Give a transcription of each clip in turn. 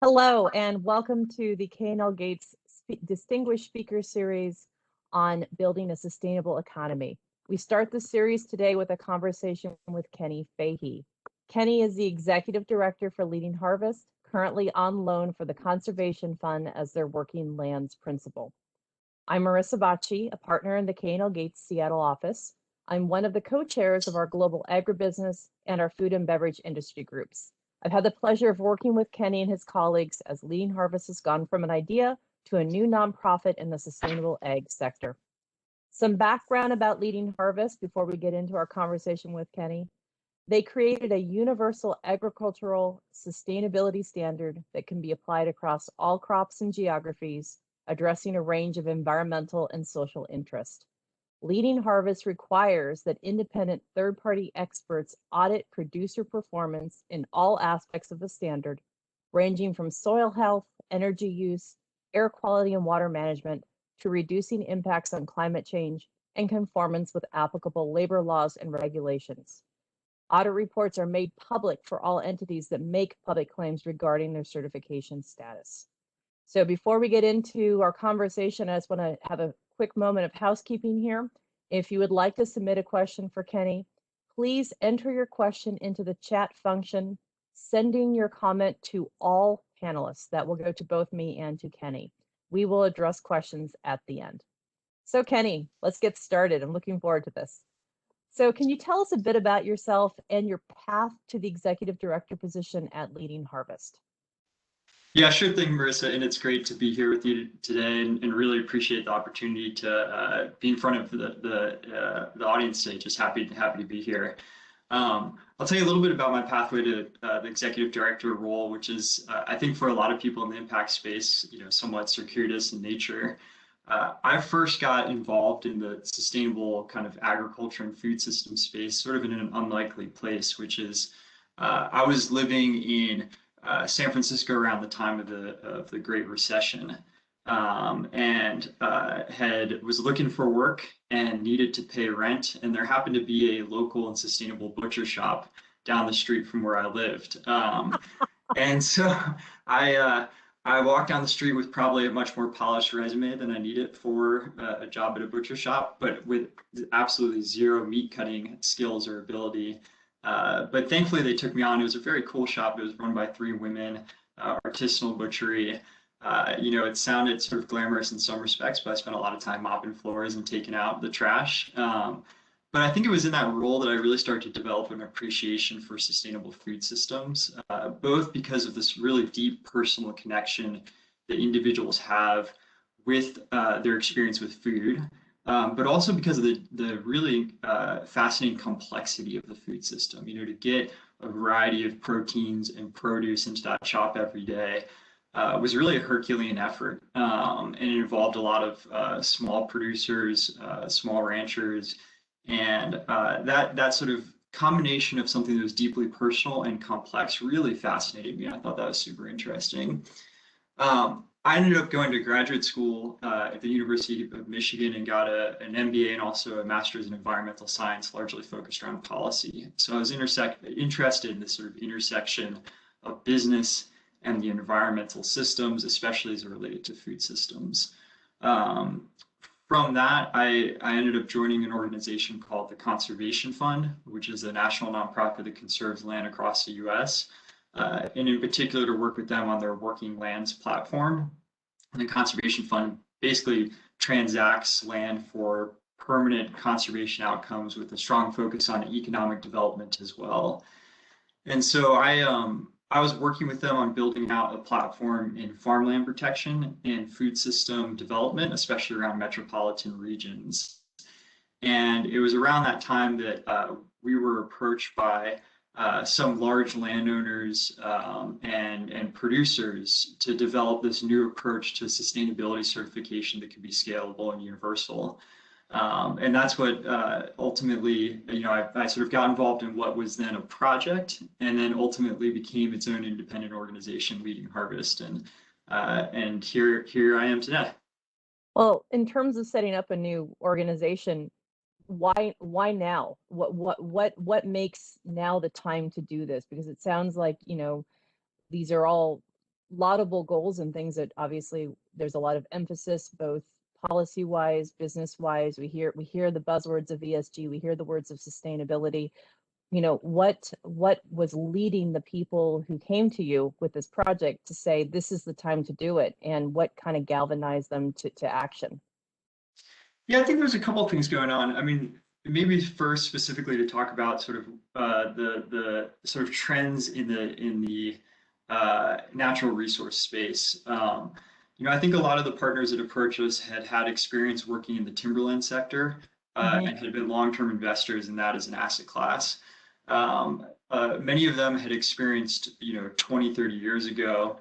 Hello, and welcome to the K&L Gates Distinguished Speaker Series on building a sustainable economy. We start the series today with a conversation with Kenny Fahey. Kenny is the Executive Director for Leading Harvest, currently on loan for the Conservation Fund as their working lands principal. I'm Marissa Bacci, a partner in the K&L Gates Seattle office. I'm one of the co-chairs of our global agribusiness and our food and beverage industry groups. I've had the pleasure of working with Kenny and his colleagues as Leading Harvest has gone from an idea to a new nonprofit in the sustainable ag sector. Some background about Leading Harvest before we get into our conversation with Kenny. They created a universal agricultural sustainability standard that can be applied across all crops and geographies, addressing a range of environmental and social interest. Leading Harvest requires that independent third-party experts audit producer performance in all aspects of the standard, ranging from soil health, energy use, air quality and water management, to reducing impacts on climate change and conformance with applicable labor laws and regulations. Audit reports are made public for all entities that make public claims regarding their certification status. So before we get into our conversation, I just want to have a quick moment of housekeeping here. If you would like to submit a question for Kenny, please enter your question into the chat function, sending your comment to all panelists. That will go to both me and to Kenny. We will address questions at the end. So Kenny, let's get started. I'm looking forward to this. So can you tell us a bit about yourself and your path to the executive director position at Leading Harvest? Yeah, sure thing, Marissa, and it's great to be here with you today, and really appreciate the opportunity to be in front of the audience today. Just happy to be here. I'll tell you a little bit about my pathway to the executive director role, which is, I think, for a lot of people in the impact space, somewhat circuitous in nature. I first got involved in the sustainable kind of agriculture and food system space, sort of in an unlikely place, which is I was living in San Francisco around the time of the Great Recession, and was looking for work and needed to pay rent, and there happened to be a local and sustainable butcher shop down the street from where I lived, and so I walked down the street with probably a much more polished resume than I needed for a job at a butcher shop, but with absolutely zero meat cutting skills or ability. But thankfully they took me on. It was a very cool shop. It was run by 3 women, artisanal butchery. It sounded sort of glamorous in some respects, but I spent a lot of time mopping floors and taking out the trash. But I think it was in that role that I really started to develop an appreciation for sustainable food systems, both because of this really deep personal connection that individuals have with their experience with food, but also because of the really fascinating complexity of the food system. To get a variety of proteins and produce into that shop every day was really a Herculean effort, and it involved a lot of small producers, small ranchers, and that sort of combination of something that was deeply personal and complex really fascinated me. I thought that was super interesting. I ended up going to graduate school at the University of Michigan and got an MBA and also a master's in environmental science, largely focused around policy. So I was interested in this sort of intersection of business and the environmental systems, especially as it related to food systems. From that, I ended up joining an organization called the Conservation Fund, which is a national nonprofit that conserves land across the U.S., and in particular to work with them on their working lands platform. And the Conservation Fund basically transacts land for permanent conservation outcomes with a strong focus on economic development as well. And so I was working with them on building out a platform in farmland protection and food system development, especially around metropolitan regions. And it was around that time that we were approached by some large landowners and producers to develop this new approach to sustainability certification that could be scalable and universal. And that's what ultimately, I sort of got involved in what was then a project, and then ultimately became its own independent organization, Leading Harvest, and here I am today. Well, in terms of setting up a new organization, why now? What makes now the time to do this? Because it sounds like, these are all laudable goals and things that obviously there's a lot of emphasis, both policy wise, business wise. We hear the buzzwords of ESG, we hear the words of sustainability. What was leading the people who came to you with this project to say this is the time to do it, and what kind of galvanized them to action? Yeah, I think there's a couple of things going on. I mean, maybe first specifically to talk about sort of the sort of trends in the natural resource space. I think a lot of the partners that approached us had experience working in the timberland sector and had been long-term investors in that as an asset class. Many of them had experienced, 20, 30 years ago,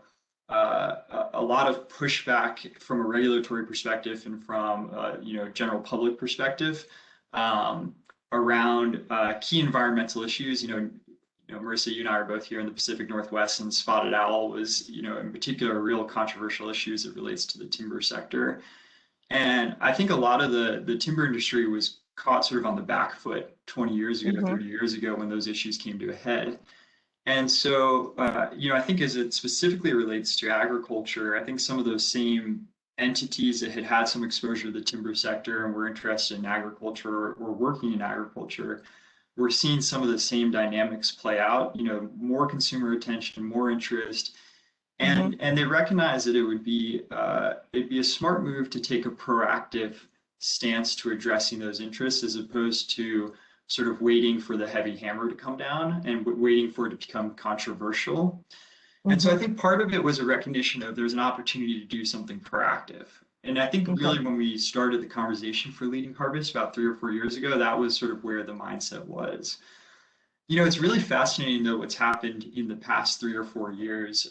a lot of pushback from a regulatory perspective and from general public perspective around key environmental issues. Marissa, you and I are both here in the Pacific Northwest, and spotted owl was, in particular, a real controversial issue as it relates to the timber sector. And I think a lot of the timber industry was caught sort of on the back foot 20 years ago, 30 years ago, when those issues came to a head. And so, I think as it specifically relates to agriculture, I think some of those same entities that had some exposure to the timber sector and were interested in agriculture or working in agriculture, we're seeing some of the same dynamics play out, more consumer attention, more interest. And they recognize that it'd be a smart move to take a proactive stance to addressing those interests, as opposed to sort of waiting for the heavy hammer to come down and waiting for it to become controversial. And so I think part of it was a recognition of there's an opportunity to do something proactive. And I think really when we started the conversation for Leading Harvest about 3 or 4 years ago, that was sort of where the mindset was. It's really fascinating, though, what's happened in the past 3 or 4 years,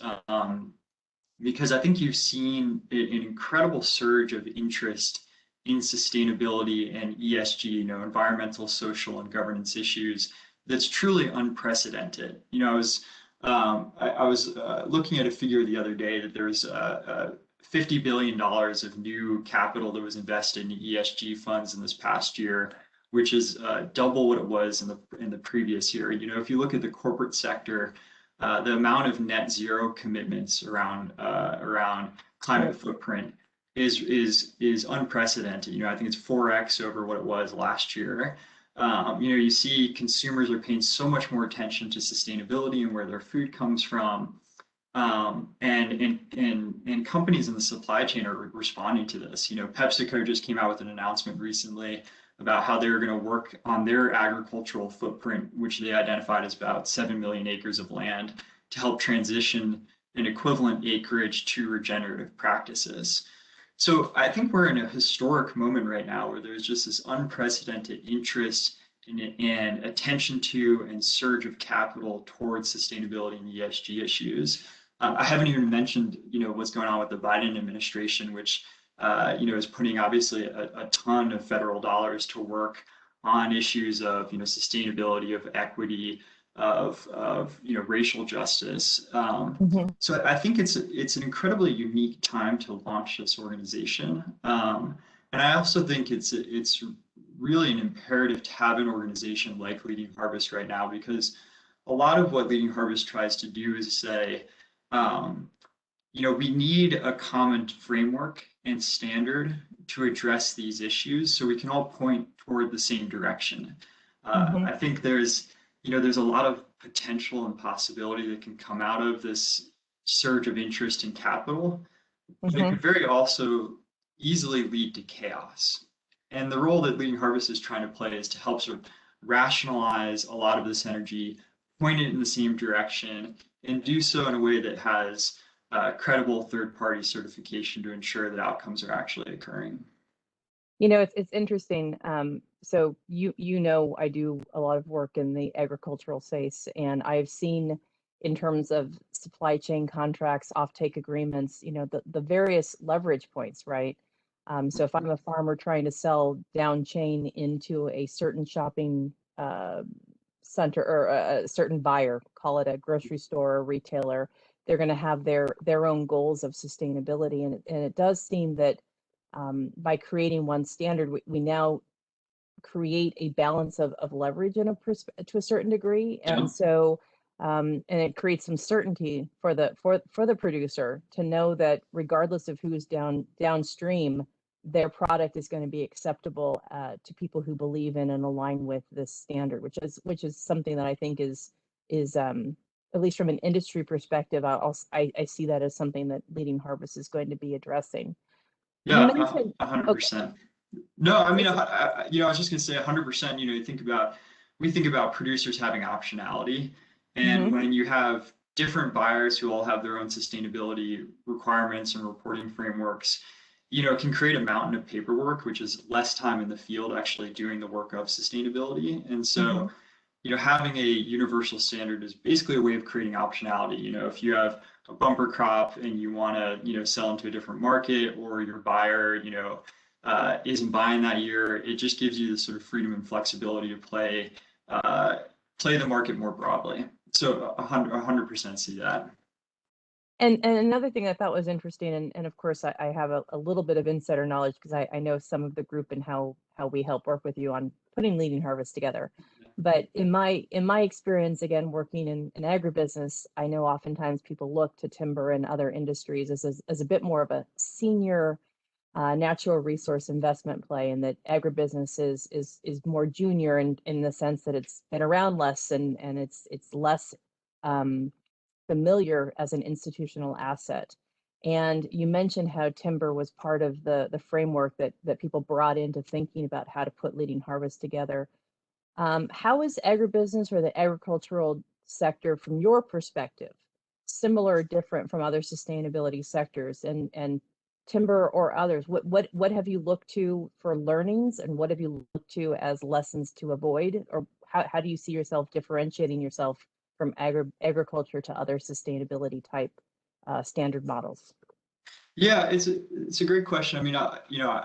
because I think you've seen an incredible surge of interest in sustainability and ESG, environmental, social, and governance issues that's truly unprecedented. I was looking at a figure the other day that there's $50 billion of new capital that was invested in ESG funds in this past year, which is double what it was in the previous year. If you look at the corporate sector, the amount of net zero commitments around climate footprint is unprecedented. I think it's 4x over what it was last year. You see consumers are paying so much more attention to sustainability and where their food comes from. And companies in the supply chain are responding to this. PepsiCo just came out with an announcement recently about how they were going to work on their agricultural footprint, which they identified as about 7 million acres of land, to help transition an equivalent acreage to regenerative practices. So I think we're in a historic moment right now where there's just this unprecedented interest and attention to and surge of capital towards sustainability and ESG issues. I haven't even mentioned, what's going on with the Biden administration, which, is putting obviously a ton of federal dollars to work on issues of, sustainability, of equity, of racial justice. So I think it's an incredibly unique time to launch this organization. And I also think it's really an imperative to have an organization like Leading Harvest right now, because a lot of what Leading Harvest tries to do is say, we need a common framework and standard to address these issues so we can all point toward the same direction. I think there's a lot of potential and possibility that can come out of this surge of interest in capital, but it could very also easily lead to chaos. And the role that Leading Harvest is trying to play is to help sort of rationalize a lot of this energy, point it in the same direction, and do so in a way that has credible third-party certification to ensure that outcomes are actually occurring. It's interesting. So I do a lot of work in the agricultural space, and I've seen, in terms of supply chain contracts, offtake agreements, the various leverage points, right? So if I'm a farmer trying to sell down chain into a certain shopping center or a certain buyer, call it a grocery store or retailer, they're going to have their own goals of sustainability, and it does seem that by creating one standard, we now create a balance of leverage to a certain degree. And so And it creates some certainty for the producer to know that regardless of who's downstream, their product is going to be acceptable to people who believe in and align with this standard, which is something that I think is at least from an industry perspective, I see that as something that Leading Harvest is going to be addressing. You Yeah, mentioned, 100%. No, I mean, you know, I was just gonna say 100%. You know, we think about producers having optionality, and mhm, when you have different buyers who all have their own sustainability requirements and reporting frameworks, you know, it can create a mountain of paperwork, which is less time in the field actually doing the work of sustainability. And so, mhm, you know, having a universal standard is basically a way of creating optionality. You know, if you have a bumper crop and you want to, you know, sell into a different market, or your buyer, you know, isn't buying that year, it just gives you the sort of freedom and flexibility to play the market more broadly. So 100% see that. and another thing I thought was interesting, and of course I have a little bit of insider knowledge because I know some of the group and how we help work with you on putting Leading Harvest together. But in my experience, again, working in agribusiness, I know oftentimes people look to timber and other industries as a bit more of a senior natural resource investment play, and that agribusiness is more junior in the sense that it's been around less, and it's less um, familiar as an institutional asset. And you mentioned how timber was part of the framework that people brought into thinking about how to put Leading Harvest together. How is agribusiness or the agricultural sector, from your perspective, similar or different from other sustainability sectors, and timber or others? What have you looked to for learnings, and what have you looked to as lessons to avoid? Or how do you see yourself differentiating yourself from agriculture to other sustainability type standard models? Yeah, it's a great question. I mean, you know,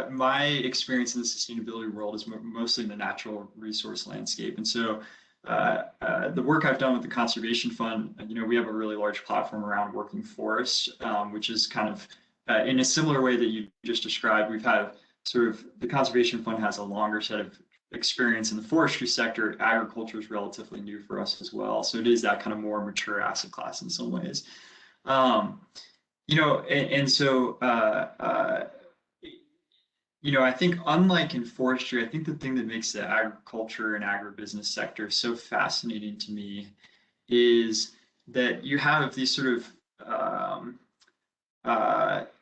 my experience in the sustainability world is mostly in the natural resource landscape, and so the work I've done with the Conservation Fund, you know, we have a really large platform around working forests, which is kind of in a similar way that you just described. We've had sort of the Conservation Fund has a longer set of experience in the forestry sector. Agriculture is relatively new for us as well, so it is that kind of more mature asset class in some ways. Um, you know, and so you know, I think unlike in forestry, I think the thing that makes the agriculture and agribusiness sector so fascinating to me is that you have these sort of,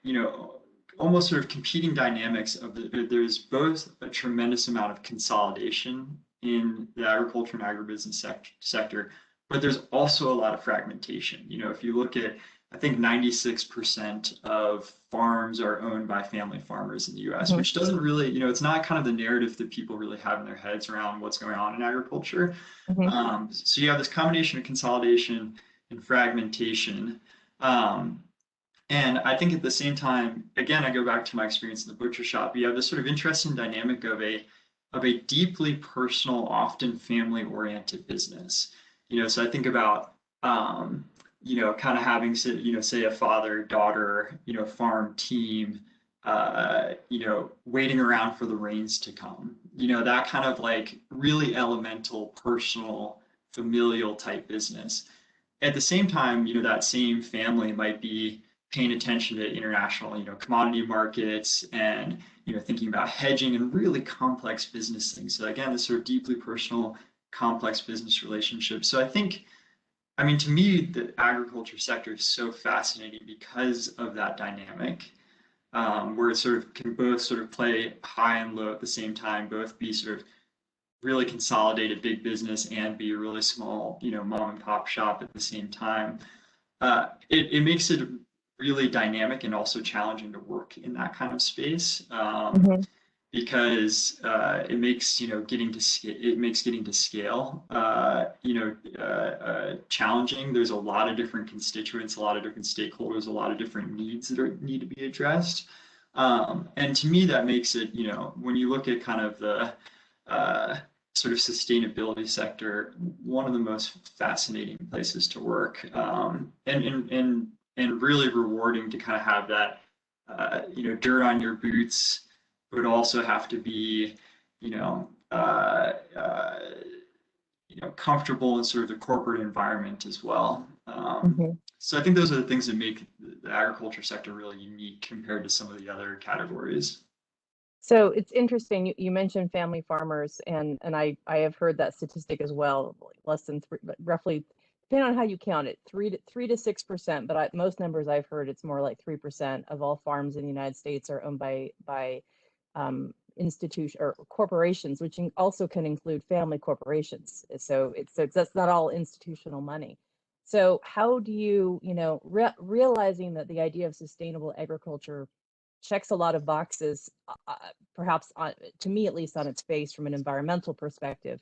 you know, almost sort of competing dynamics of there's both a tremendous amount of consolidation in the agriculture and agribusiness sector, but there's also a lot of fragmentation. You know, if you look at, I think 96% of farms are owned by family farmers in the US, Mhm, which doesn't really, you know, it's not kind of the narrative that people really have in their heads around what's going on in agriculture. mhm, So you have this combination of consolidation and fragmentation. Um, and I think at the same time, again, I go back to my experience in the butcher shop. You have this sort of interesting dynamic of a deeply personal, often family-oriented business. You know, so I think about you know, kind of having, you know, say a father-daughter, you know, farm team, you know, waiting around for the rains to come. You know, that kind of like really elemental, personal, familial type business. At the same time, you know, that same family might be paying attention to international, you know, commodity markets, and, you know, thinking about hedging and really complex business things. So again, this sort of deeply personal, complex business relationship. So I think, I mean, to me, the agriculture sector is so fascinating because of that dynamic, where it sort of can both sort of play high and low at the same time, both be sort of really consolidated big business and be a really small, you know, mom and pop shop at the same time. It makes it really dynamic and also challenging to work in that kind of space, mhm, because it makes, you know, getting to scale, you know, challenging. There's a lot of different constituents, a lot of different stakeholders, a lot of different needs that need to be addressed. And to me, that makes it, you know, when you look at kind of the sort of sustainability sector, one of the most fascinating places to work, and really rewarding to kind of have that, you know, dirt on your boots, but also have to be, you know, comfortable in sort of the corporate environment as well. Mm-hmm. So I think those are the things that make the agriculture sector really unique compared to some of the other categories. So it's interesting. You mentioned family farmers, and I have heard that statistic as well. Less than three, but roughly, depending on how you count it, 3 to 6%. But most numbers I've heard, it's more like 3% of all farms in the United States are owned by institution or corporations, which also can include family corporations. So that's not all institutional money. So how do you, realizing that the idea of sustainable agriculture checks a lot of boxes, perhaps to me at least on its face from an environmental perspective.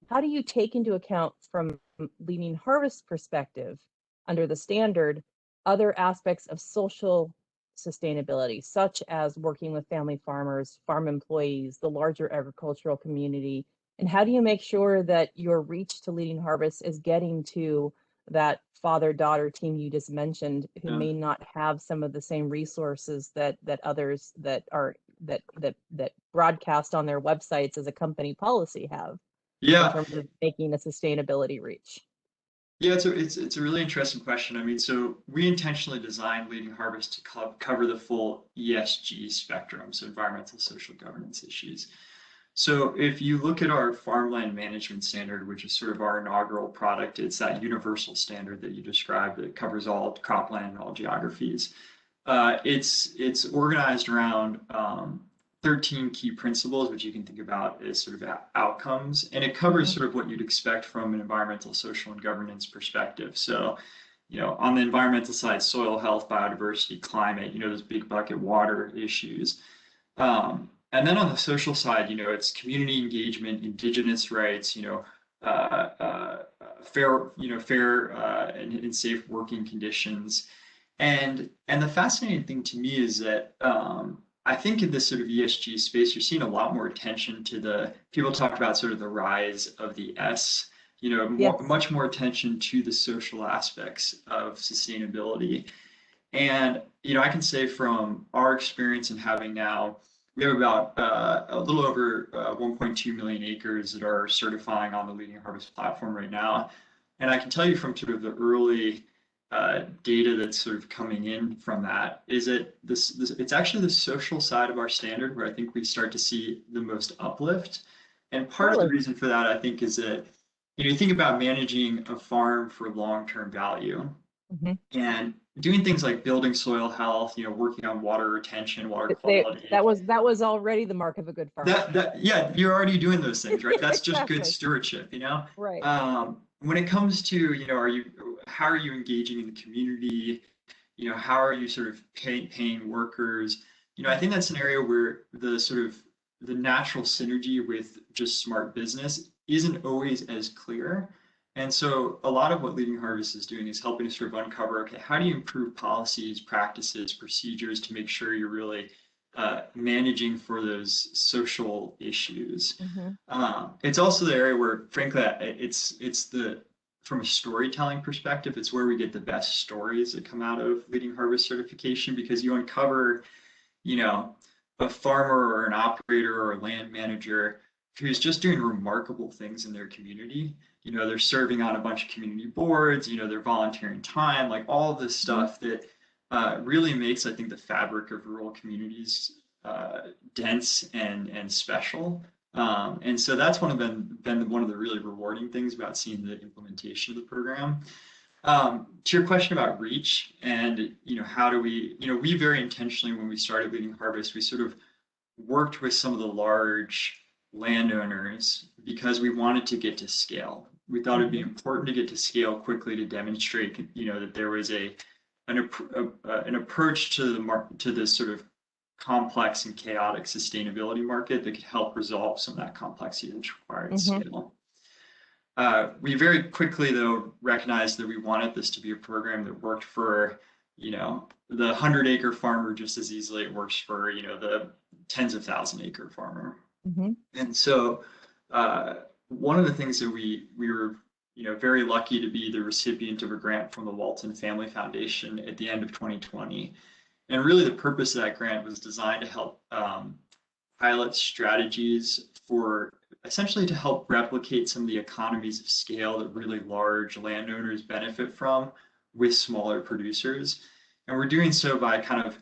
How do you take into account from Leading Harvest perspective under the standard other aspects of social sustainability, such as working with family farmers, farm employees, the larger agricultural community? And how do you make sure that your reach to Leading Harvest is getting to that father-daughter team you just mentioned, who may not have some of the same resources that others that broadcast on their websites as a company policy have in terms of making a sustainability reach? Yeah, it's a really interesting question. I mean, so we intentionally designed Leading Harvest to cover the full ESG spectrum, so environmental, social, governance issues. So if you look at our farmland management standard, which is sort of our inaugural product, it's that universal standard that you described that covers all cropland and all geographies. It's organized around 13 key principles, which you can think about as sort of outcomes, and it covers sort of what you'd expect from an environmental, social, and governance perspective. So, on the environmental side, soil health, biodiversity, climate, those big bucket water issues. And then on the social side, it's community engagement, indigenous rights, fair, and safe working conditions. And the fascinating thing to me is that I think in this sort of ESG space, you're seeing a lot more attention to people talk about sort of the rise of the S, much more attention to the social aspects of sustainability. And, I can say from our experience in having now, we have about a little over 1.2 million acres that are certifying on the Leading Harvest platform right now. And I can tell you from sort of the early data that's sort of coming in from that is that it's actually the social side of our standard where I think we start to see the most uplift. And part of the reason for that, I think, is that you think about managing a farm for long-term value. And doing things like building soil health, working on water retention, water quality. That was already the mark of a good farmer. Yeah, you're already doing those things, right? That's just good stewardship, Right. When it comes to, how are you engaging in the community? How are you sort of paying workers? I think that's an area where the natural synergy with just smart business isn't always as clear. And so a lot of what Leading Harvest is doing is helping to sort of uncover, okay, how do you improve policies, practices, procedures to make sure you're really managing for those social issues. It's also the area where, frankly, from a storytelling perspective, it's where we get the best stories that come out of Leading Harvest certification, because you uncover, a farmer or an operator or a land manager who's just doing remarkable things in their community. They're serving on a bunch of community boards, they're volunteering time, like all of this stuff that really makes, I think, the fabric of rural communities dense and special. And so that's been one of the really rewarding things about seeing the implementation of the program. To your question about reach and, how do we very intentionally, when we started Leading Harvest, we sort of worked with some of the large landowners because we wanted to get to scale. We thought it'd be important to get to scale quickly to demonstrate, that there was an approach to this sort of complex and chaotic sustainability market that could help resolve some of that complexity that's required at scale. We very quickly, though, recognized that we wanted this to be a program that worked for, the 100-acre farmer just as easily it works for, the tens of thousand-acre farmer. And so one of the things that we were, very lucky to be the recipient of a grant from the Walton Family Foundation at the end of 2020. And really the purpose of that grant was designed to help pilot strategies for essentially to help replicate some of the economies of scale that really large landowners benefit from with smaller producers. And we're doing so by kind of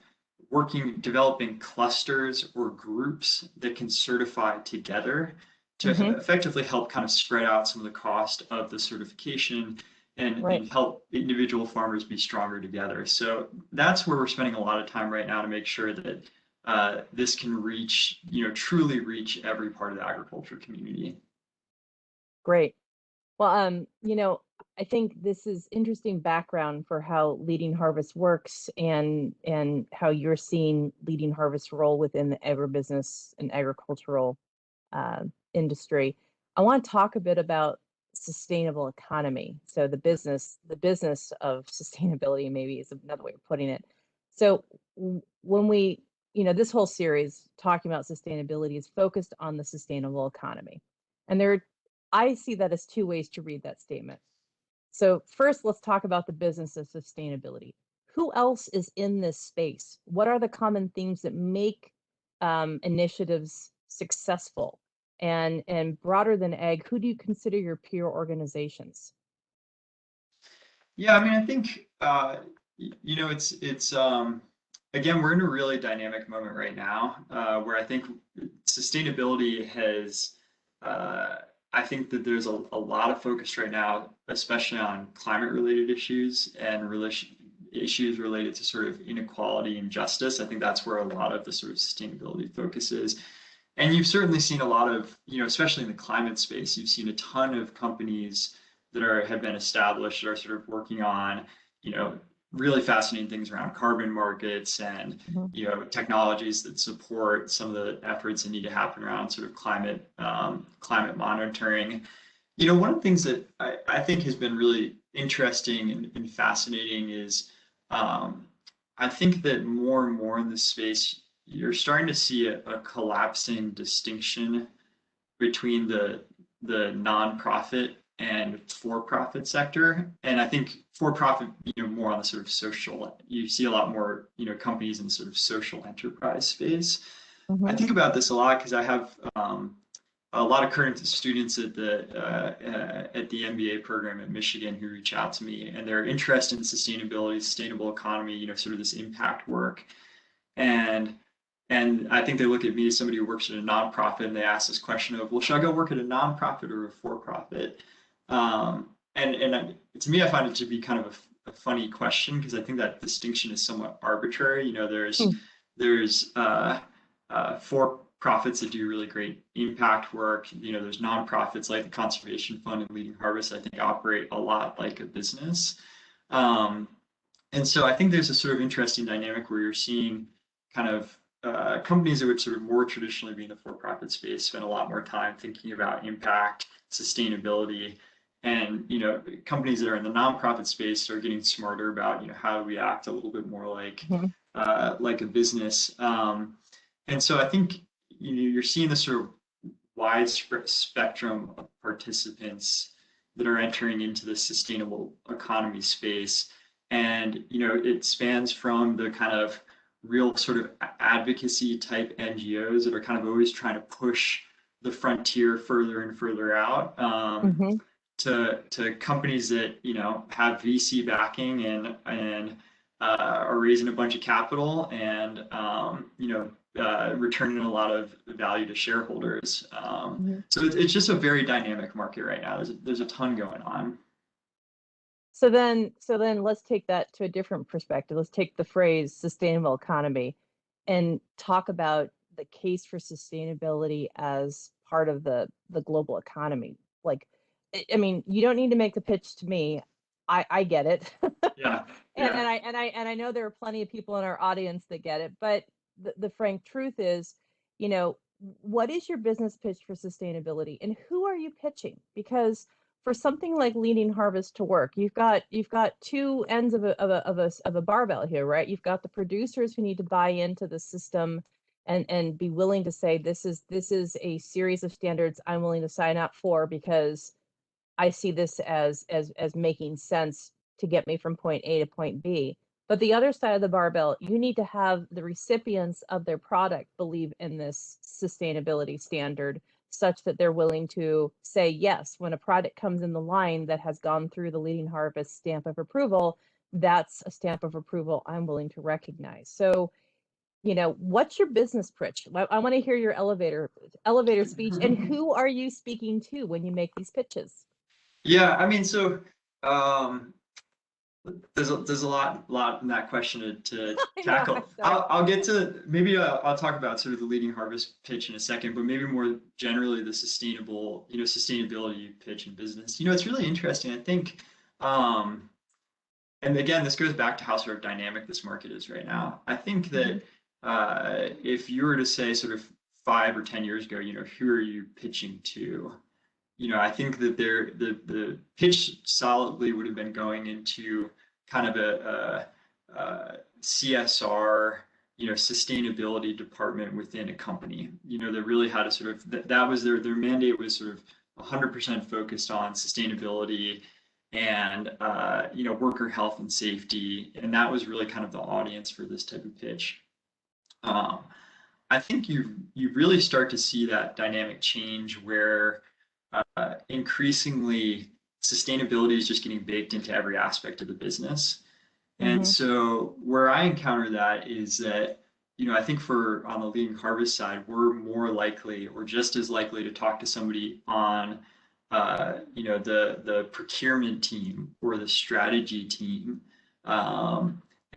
developing clusters or groups that can certify together to effectively help kind of spread out some of the cost of the certification and help individual farmers be stronger together. So that's where we're spending a lot of time right now to make sure that this can reach, truly reach every part of the agriculture community. Great. Well, I think this is interesting background for how Leading Harvest works and how you're seeing Leading Harvest role within the agribusiness and agricultural industry. I want to talk a bit about sustainable economy. So the business of sustainability maybe is another way of putting it. So when we, this whole series talking about sustainability is focused on the sustainable economy. And I see that as two ways to read that statement. So first, let's talk about the business of sustainability. Who else is in this space? What are the common themes that make initiatives successful? And broader than ag, who do you consider your peer organizations? Yeah, I mean, I think it's again, we're in a really dynamic moment right now where I think sustainability has I think that there's a lot of focus right now, especially on climate related issues and issues related to sort of inequality and justice. I think that's where a lot of the sort of sustainability focus is. And you've certainly seen a lot of, especially in the climate space, you've seen a ton of companies that have been established that are sort of working on, really fascinating things around carbon markets and, technologies that support some of the efforts that need to happen around sort of climate monitoring. One of the things that I think has been really interesting and fascinating is I think that more and more in this space, you're starting to see a collapsing distinction between the nonprofit and for-profit sector. And I think for-profit, more on the sort of social, you see a lot more, companies in the sort of social enterprise space. I think about this a lot because I have a lot of current students at the MBA program at Michigan who reach out to me, and they're interested in sustainability, sustainable economy, sort of this impact work. And I think they look at me as somebody who works at a nonprofit, and they ask this question of, well, should I go work at a nonprofit or a for-profit? And to me, I find it to be kind of a funny question because I think that distinction is somewhat arbitrary. There's for-profits that do really great impact work. There's nonprofits like the Conservation Fund and Leading Harvest, I think, operate a lot like a business. And so I think there's a sort of interesting dynamic where you're seeing kind of companies that would sort of more traditionally be in the for-profit space spend a lot more time thinking about impact, sustainability, and companies that are in the nonprofit space are getting smarter about how do we act a little bit more like a business. And so I think you're seeing this sort of widespread spectrum of participants that are entering into the sustainable economy space, and it spans from the kind of real sort of advocacy type NGOs that are kind of always trying to push the frontier further and further out to companies that have VC backing and are raising a bunch of capital and returning a lot of value to shareholders. So it's just a very dynamic market right now. There's a ton going on. So then let's take that to a different perspective. Let's take the phrase sustainable economy and talk about the case for sustainability as part of the global economy. Like, I mean, you don't need to make the pitch to me. I get it. Yeah. And I know there are plenty of people in our audience that get it, but the frank truth is, what is your business pitch for sustainability and who are you pitching? Because for something like Leading Harvest to work, you've got two ends of a barbell here, right? You've got the producers who need to buy into the system and be willing to say this is a series of standards I'm willing to sign up for because I see this as making sense to get me from point A to point B. But the other side of the barbell, you need to have the recipients of their product believe in this sustainability standard such that they're willing to say yes when a product comes in the line that has gone through the Leading Harvest stamp of approval. That's a stamp of approval I'm willing to recognize. So, what's your business pitch? I want to hear your elevator speech. And who are you speaking to when you make these pitches? Yeah, I mean, so there's a lot in that question to tackle. I'll get to, maybe I'll talk about sort of the Leading Harvest pitch in a second, but maybe more generally the sustainability pitch in business. It's really interesting. I think, and again, this goes back to how sort of dynamic this market is right now. I think that if you were to say sort of 5 or 10 years ago, who are you pitching to? I think that the pitch solidly would have been going into kind of a CSR, sustainability department within a company. That really had to sort of, that was their mandate was sort of 100% focused on sustainability and worker health and safety, and that was really kind of the audience for this type of pitch. I think you really start to see that dynamic change where increasingly sustainability is just getting baked into every aspect of the business. And so where I encounter that is that, I think on the Leading Harvest side, we're more likely or just as likely to talk to somebody on, the procurement team or the strategy team,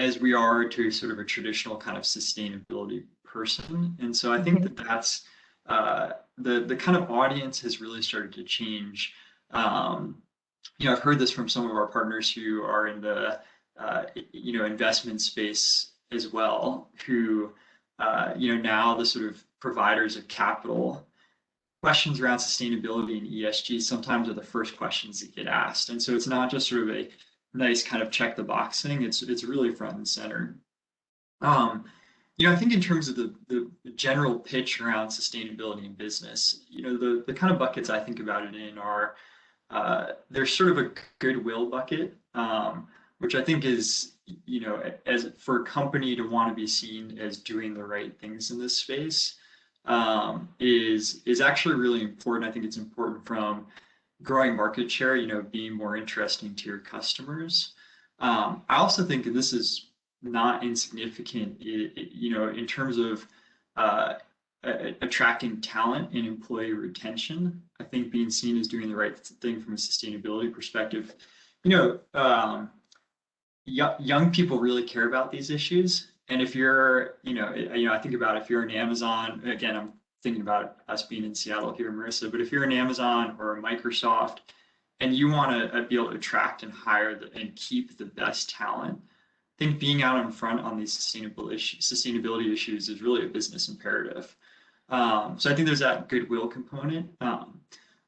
as we are to sort of a traditional kind of sustainability person. And so I think that's the kind of audience has really started to change. I've heard this from some of our partners who are in the investment space as well, who now the sort of providers of capital, questions around sustainability and ESG sometimes are the first questions that get asked. And so it's not just sort of a nice kind of check the box thing, it's really front and center. I think in terms of the general pitch around sustainability in business, the kind of buckets I think about it in are, there's sort of a goodwill bucket, which I think is, as for a company to want to be seen as doing the right things in this space, is actually really important. I think it's important from growing market share, being more interesting to your customers. I also think that this is not insignificant, in terms of attracting talent and employee retention. I think being seen as doing the right thing from a sustainability perspective, young people really care about these issues. And if you're, I think about if you're an Amazon, again, I'm thinking about us being in Seattle here, Marissa, but if you're an Amazon or a Microsoft and you want to be able to attract and hire and keep the best talent, I think being out in front on these sustainability issues is really a business imperative. So I think there's that goodwill component.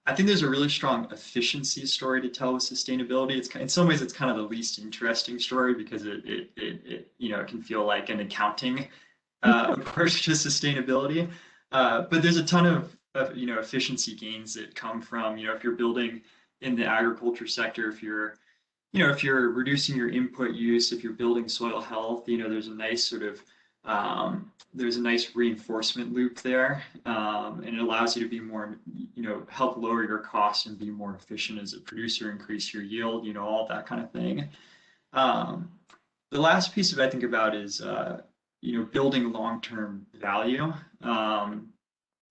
I think there's a really strong efficiency story to tell with sustainability. It's in some ways it's kind of the least interesting story because it can feel like an accounting approach to sustainability. But there's a ton of efficiency gains that come from if you're building in the agriculture sector, if you're reducing your input use, if you're building soil health, there's a nice sort of there's a nice reinforcement loop there, and it allows you to be more, help lower your costs and be more efficient as a producer, increase your yield, all that kind of thing. The last piece of I think about is, building long-term value. And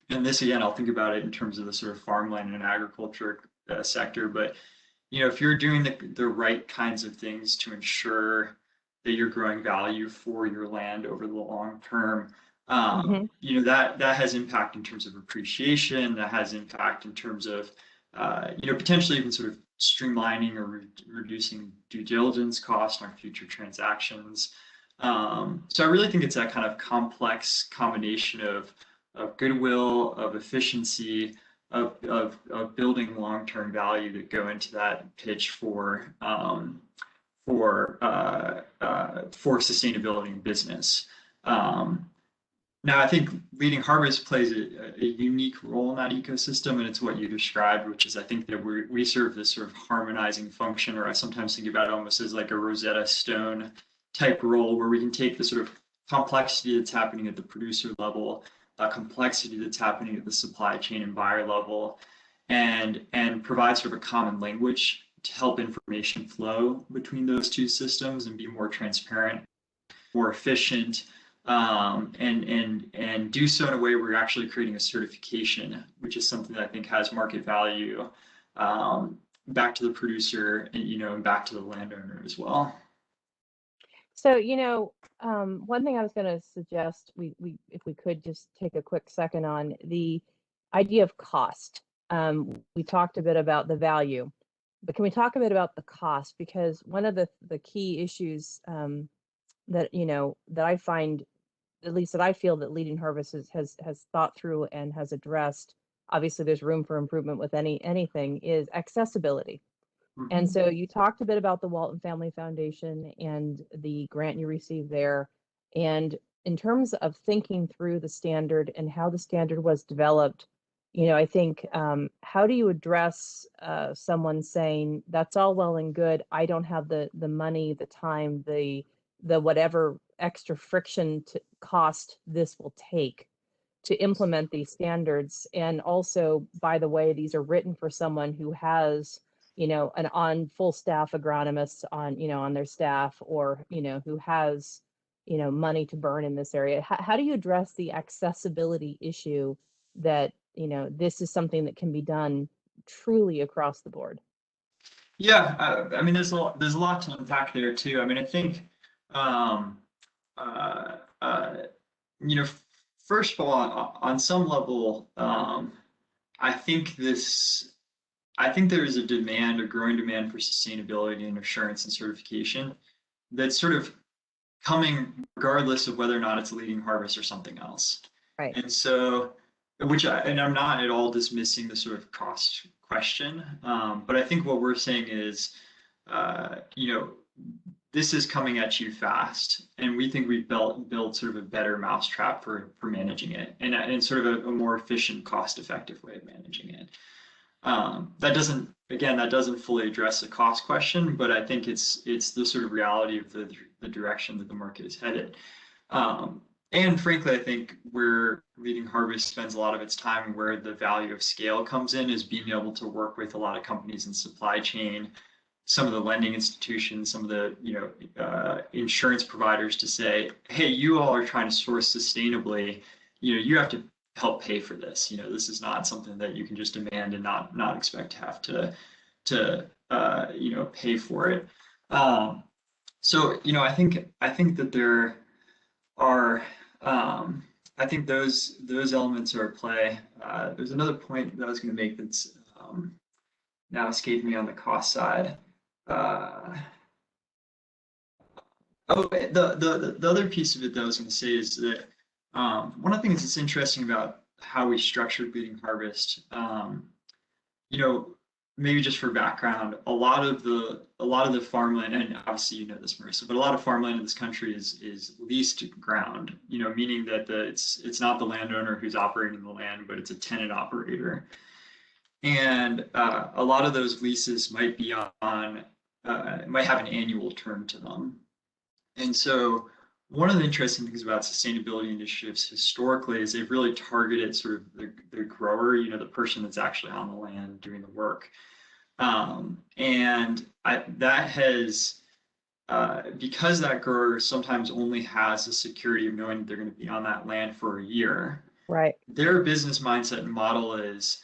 this, again, I'll think about it in terms of the sort of farmland and agriculture sector, but if you're doing the right kinds of things to ensure that you're growing value for your land over the long term, that has impact in terms of appreciation, that has impact in terms of, potentially even sort of streamlining or reducing due diligence costs on future transactions. So I really think it's that kind of complex combination of goodwill, of efficiency, of building long-term value that go into that pitch for sustainability in business. Now, I think Leading Harvest plays a unique role in that ecosystem, and it's what you described, which is I think that we serve this sort of harmonizing function, or I sometimes think about it almost as like a Rosetta Stone type role, where we can take the sort of complexity that's happening at the producer level, complexity that's happening at the supply chain and buyer level, and provide sort of a common language to help information flow between those two systems and be more transparent, more efficient, and do so in a way where you're actually creating a certification, which is something that I think has market value, back to the producer and and back to the landowner as well. So, one thing I was going to suggest if we could just take a quick second on the idea of cost. We talked a bit about the value, but can we talk a bit about the cost? Because one of the key issues that that I find, at least that I feel that Leading Harvest has thought through and has addressed. Obviously, there's room for improvement with anything, is accessibility. And so you talked a bit about the Walton Family Foundation and the grant you received there. And in terms of thinking through the standard and how the standard was developed, I think, how do you address someone saying, that's all well and good, I don't have the money, the time, the whatever extra friction to cost this will take to implement these standards? And also, by the way, these are written for someone who has an on full staff agronomist on their staff, or who has money to burn in this area. How do you address the accessibility issue that this is something that can be done truly across the board? Yeah, I mean, there's a lot to unpack there too. I mean, I think, uh, uh, you know, first of all, on some level, I think there is a growing demand for sustainability and assurance and certification that's sort of coming regardless of whether or not it's Leading Harvest or something else. Right. And so, I'm not at all dismissing the sort of cost question, but I think what we're saying is, this is coming at you fast, and we think we've built sort of a better mousetrap for managing it, and sort of a more efficient, cost-effective way of managing it. That doesn't fully address the cost question, but I think it's the sort of reality of the direction that the market is headed. And frankly, I think where Leading Harvest spends a lot of its time, and where the value of scale comes in, is being able to work with a lot of companies in supply chain, some of the lending institutions, some of the insurance providers, to say, hey, you all are trying to source sustainably. You have to help pay for this. This is not something that you can just demand and not expect to have to pay for it. So I think that there are I think those elements are at play. There's another point that I was going to make that's now escaping me on the cost side. The other piece of it that I was going to say is that one of the things that's interesting about how we structured Leading Harvest, maybe just for background, a lot of the farmland, and obviously this, Marissa, but a lot of farmland in this country is leased ground, meaning that it's not the landowner who's operating the land, but it's a tenant operator. And a lot of those leases might be might have an annual term to them. And so one of the interesting things about sustainability initiatives historically is they've really targeted sort of the grower, the person that's actually on the land doing the work. And that has, because that grower sometimes only has the security of knowing that they're going to be on that land for a year. Right. Their business mindset and model is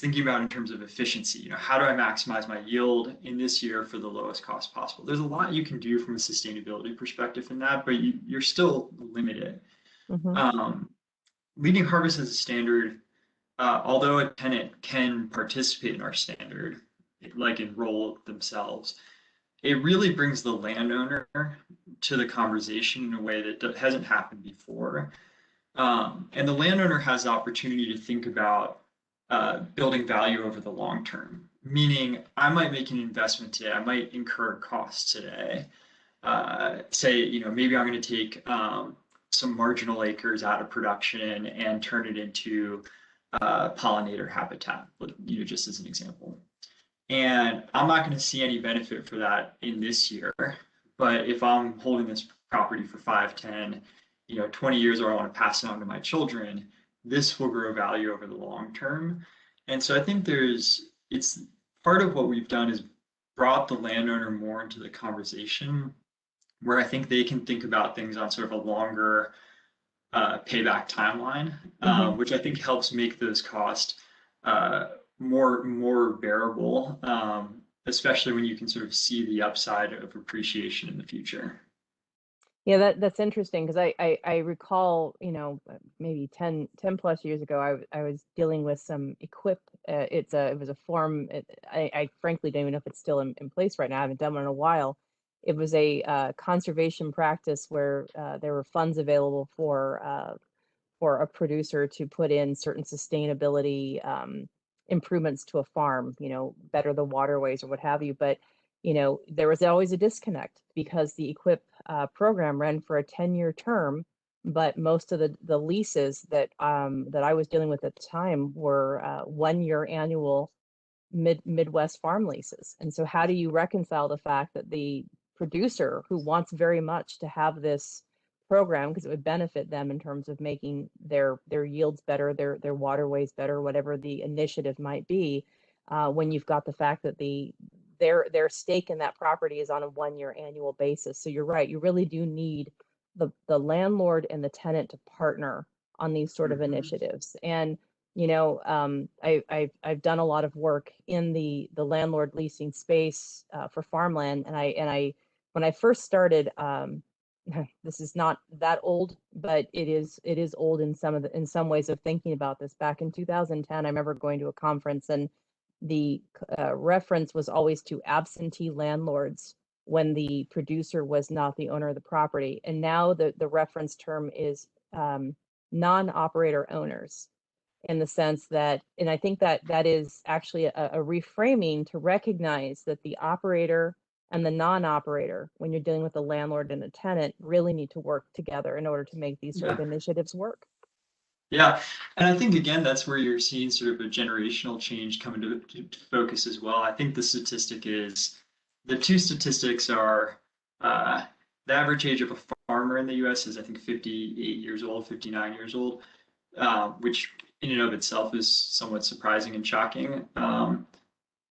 thinking about in terms of efficiency. How do I maximize my yield in this year for the lowest cost possible? There's a lot you can do from a sustainability perspective in that, but you're still limited. Mm-hmm. Leading Harvest as a standard, although a tenant can participate in our standard, like enroll themselves, it really brings the landowner to the conversation in a way that hasn't happened before. And the landowner has the opportunity to think about building value over the long term, meaning I might make an investment today, I might incur costs today. Say, maybe I'm going to take some marginal acres out of production and turn it into pollinator habitat, just as an example. And I'm not going to see any benefit for that in this year, but if I'm holding this property for 5, 10, 20 years or I want to pass it on to my children, this will grow value over the long term. And so I think it's part of what we've done is brought the landowner more into the conversation where I think they can think about things on sort of a longer payback timeline, Hmm. which I think helps make those costs more bearable, especially when you can sort of see the upside of appreciation in the future. Yeah, that's interesting because I recall, maybe 10 plus years ago, I was dealing with some equip. It was a form. I frankly don't even know if it's still in place right now. I haven't done one in a while. It was a conservation practice where there were funds available for a producer to put in certain sustainability improvements to a farm, better the waterways or what have you. But, there was always a disconnect because the EQIP program ran for a 10-year term, but most of the leases that I was dealing with at the time were 1-year annual Midwest farm leases. And so how do you reconcile the fact that the producer who wants very much to have this program because it would benefit them in terms of making their yields better, their waterways better, whatever the initiative might be, when you've got the fact that their stake in that property is on a 1-year annual basis. So you're right, you really do need the landlord and the tenant to partner on these sort of Mhm. initiatives. And I've done a lot of work in the landlord leasing space for farmland, and I when I first started, this is not that old, but it is old in some ways of thinking about this. Back in 2010, I remember going to a conference, and the reference was always to absentee landlords when the producer was not the owner of the property, and now the reference term is non-operator owners, in the sense that, and I think that is actually a reframing to recognize that the operator and the non-operator, when you're dealing with a landlord and a tenant, really need to work together in order to make these sort Yeah. of initiatives work. Yeah, and I think again that's where you're seeing sort of a generational change come into focus as well. I think the two statistics are uh, the average age of a farmer in the U.S. is I think 58 years old, 59 years old, which in and of itself is somewhat surprising and shocking.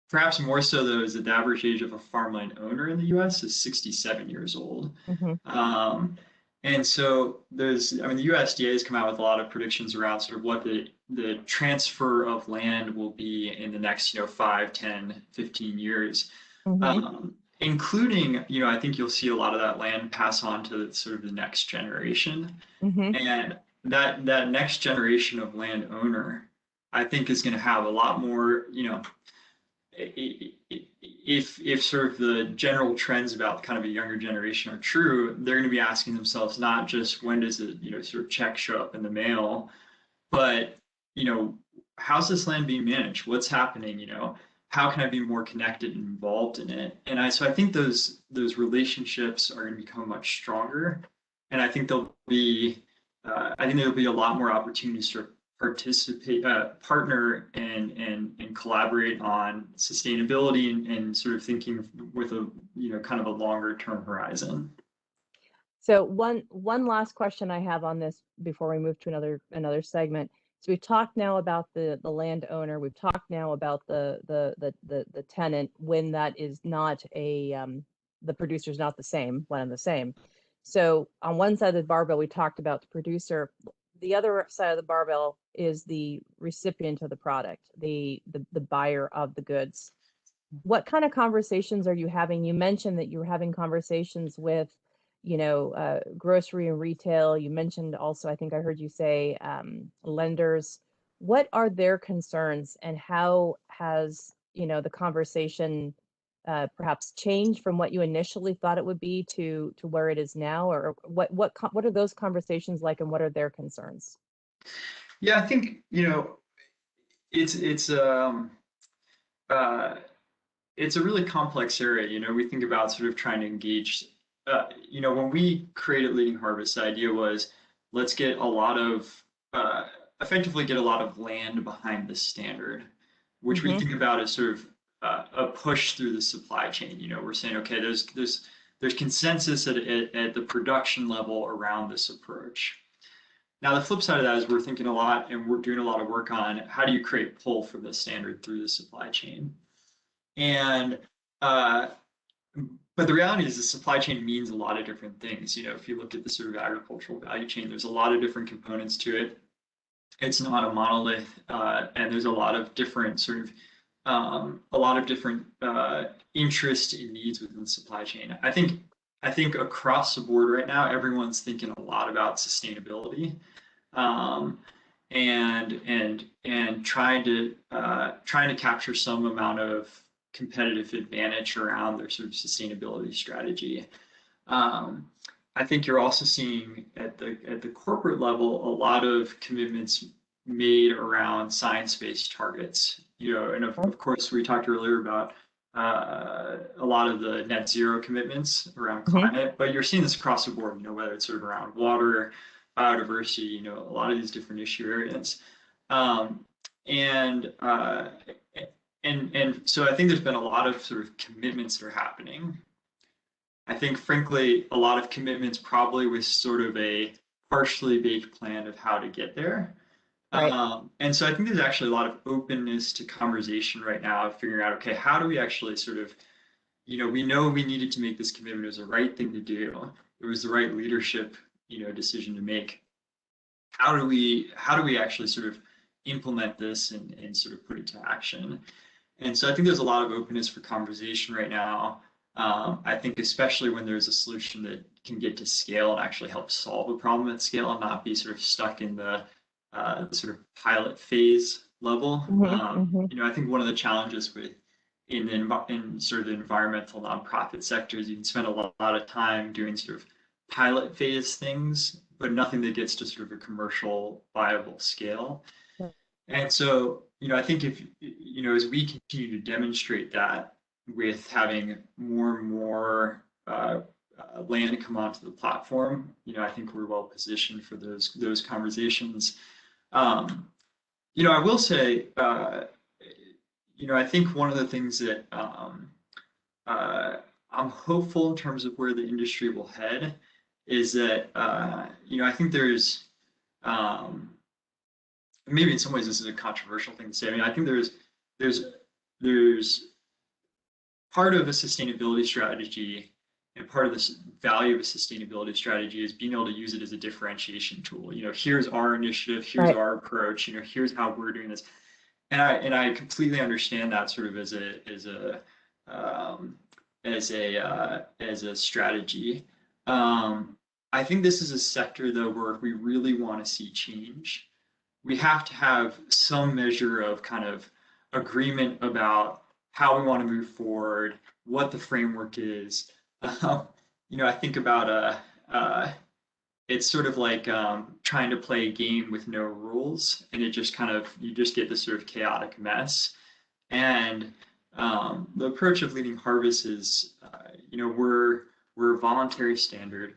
Perhaps more so though is that the average age of a farmland owner in the U.S. is 67 years old. Hmm. Um, and so I mean, the USDA has come out with a lot of predictions around sort of what the transfer of land will be in the next, 5, 10, 15 years, Hmm. including, I think you'll see a lot of that land pass on to sort of the next generation. Hmm. And that next generation of landowner, I think is going to have a lot more, if sort of the general trends about kind of a younger generation are true, they're going to be asking themselves not just when does it, sort of check show up in the mail, but, how's this land being managed? What's happening? How can I be more connected and involved in it? And so I think those relationships are going to become much stronger, and I think there'll be a lot more opportunities to participate, partner, and collaborate on sustainability and sort of thinking with a kind of a longer term horizon. So one last question I have on this before we move to another segment. So we've talked now about the landowner. We've talked now about the tenant when that is not the producer's not the same, one and the same. So on one side of the barbell, we talked about the producer. The other side of the barbell is the recipient of the product, the buyer of the goods. What kind of conversations are you having? You mentioned that you were having conversations with, grocery and retail. You mentioned also, I think I heard you say, lenders. What are their concerns, and how has, the conversation perhaps changed from what you initially thought it would be to where it is now? Or what are those conversations like, and what are their concerns? Yeah, I think it's uh, it's a really complex area. We think about sort of trying to engage. When we created Leading Harvest, the idea was let's get a lot of effectively get a lot of land behind the standard, which we Mm-hmm. think about as sort of a push through the supply chain. We're saying, okay, there's consensus at the production level around this approach. Now, the flip side of that is we're thinking a lot and we're doing a lot of work on how do you create pull for this standard through the supply chain. And but the reality is the supply chain means a lot of different things. You know, if you look at the sort of agricultural value chain, there's a lot of different components to it. It's not a monolith, and there's a lot of different sort of interest and needs within the supply chain. I think across the board right now, everyone's thinking a lot about sustainability, and trying to capture some amount of competitive advantage around their sort of sustainability strategy. I think you're also seeing at the corporate level a lot of commitments made around science-based targets. You know, and of course we talked earlier about a lot of the net zero commitments around climate, but you're seeing this across the board. You know, whether it's sort of around water, biodiversity, you know, a lot of these different issue areas, and so I think there's been a lot of sort of commitments that are happening. I think, frankly, a lot of commitments probably with sort of a partially baked plan of how to get there. Right. And so I think there's actually a lot of openness to conversation right now of figuring out, okay, how do we actually sort of, you know we needed to make this commitment. It was the right thing to do. It was the right leadership, you know, decision to make. How do we actually sort of implement this and sort of put it to action? And so I think there's a lot of openness for conversation right now. I think especially when there's a solution that can get to scale and actually help solve a problem at scale and not be sort of stuck in the sort of pilot phase level. You know, I think one of the challenges in sort of the environmental nonprofit sector is you can spend a lot of time doing sort of pilot phase things, but nothing that gets to sort of a commercial viable scale. And so, you know, I think if, you know, as we continue to demonstrate that with having more and more land come onto the platform, you know, I think we're well positioned for those conversations. You know, I will say, you know, I think one of the things that I'm hopeful in terms of where the industry will head is that, you know, I think there's, maybe in some ways this is a controversial thing to say. I mean, I think there's part of a sustainability strategy, and part of the value of a sustainability strategy is being able to use it as a differentiation tool. You know, here's our initiative, here's our approach, you know, here's how we're doing this. And I completely understand that sort of as a strategy. I think this is a sector though where if we really want to see change, we have to have some measure of kind of agreement about how we want to move forward, what the framework is. You know, I think about it's sort of like trying to play a game with no rules, and it just kind of, you just get this sort of chaotic mess. And the approach of Leading Harvest is, you know, we're a voluntary standard.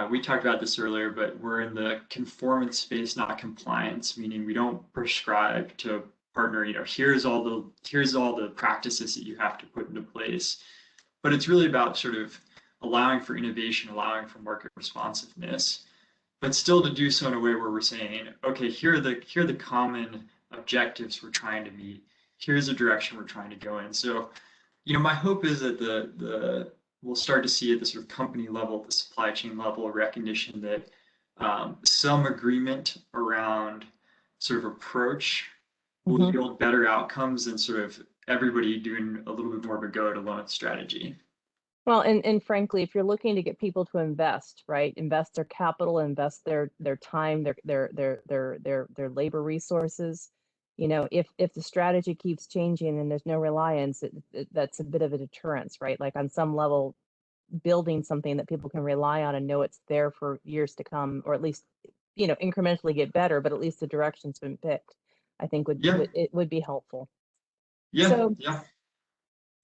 We talked about this earlier, but we're in the conformance space, not compliance, meaning we don't prescribe to partner, you know, here's all the practices that you have to put into place. But it's really about sort of allowing for innovation, allowing for market responsiveness, but still to do so in a way where we're saying, okay, here are the common objectives we're trying to meet. Here's the direction we're trying to go in. So, you know, my hope is that we'll start to see at the sort of company level, the supply chain level, a recognition that some agreement around sort of approach will yield better outcomes than sort of everybody doing a little bit more of a go it alone strategy. Well, and frankly, if you're looking to get people to invest, right, invest their capital, invest their time, their labor resources, you know, if the strategy keeps changing and there's no reliance, that's a bit of a deterrence, right? Like on some level, building something that people can rely on and know it's there for years to come, or at least, you know, incrementally get better, but at least the direction's been picked, I think it would be helpful. Yeah.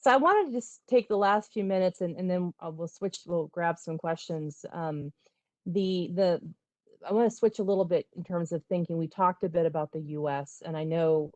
So I wanted to just take the last few minutes and then we'll grab some questions. I want to switch a little bit in terms of thinking. We talked a bit about the U.S. and I know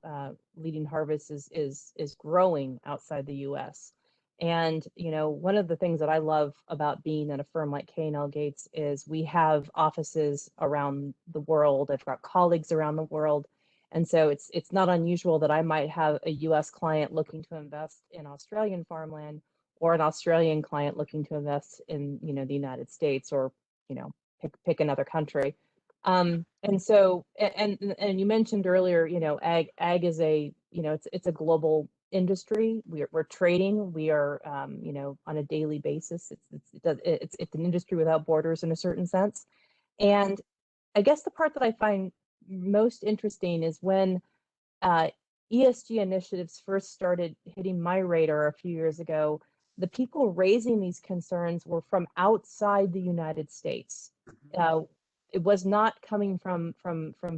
Leading Harvest is growing outside the U.S. And, one of the things that I love about being at a firm like K&L Gates is we have offices around the world. I've got colleagues around the world. And so it's not unusual that I might have a US client looking to invest in Australian farmland, or an Australian client looking to invest in, the United States, or, pick another country. And so, and you mentioned earlier, ag is it's a global industry. We're trading. We are, on a daily basis. It's an industry without borders in a certain sense. And I guess the part that I find most interesting is when ESG initiatives first started hitting my radar a few years ago. The people raising these concerns were from outside the United States. It was not coming from